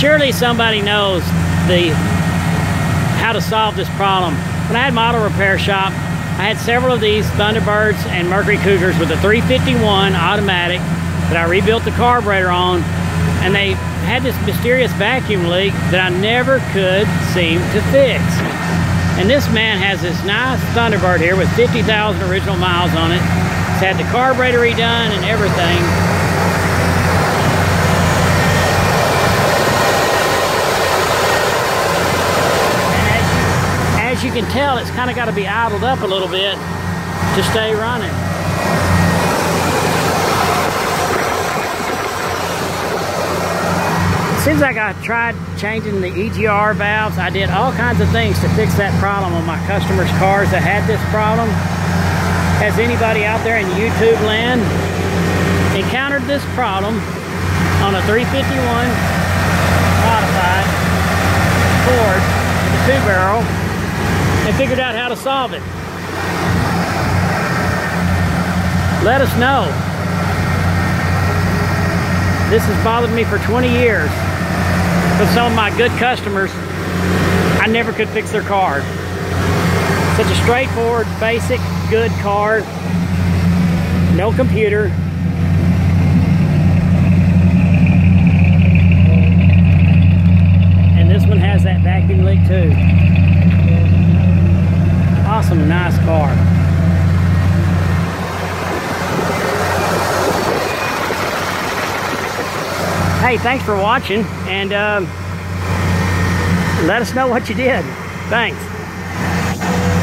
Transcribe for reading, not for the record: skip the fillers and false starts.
surely somebody knows how to solve this problem. When I had my auto repair shop, I had several of these Thunderbirds and Mercury Cougars with a 351 automatic that I rebuilt the carburetor on, and they had this mysterious vacuum leak that I never could seem to fix. And this man has this nice Thunderbird here with 50,000 original miles on it. It's had the carburetor redone and everything. And as you can tell, it's kind of got to be idled up a little bit to stay running. Seems like I tried changing the EGR valves. I did all kinds of things to fix that problem on my customers' cars that had this problem. Has anybody out there in YouTube land encountered this problem on a 351 modified Ford with a 2-barrel and figured out how to solve it? Let us know. This has bothered me for 20 years. With some of my good customers, I never could fix their car. Such a straightforward, basic, good car. No computer. And this one has that vacuum leak too. Awesome, nice car. Hey, thanks for watching, and let us know what you did. Thanks.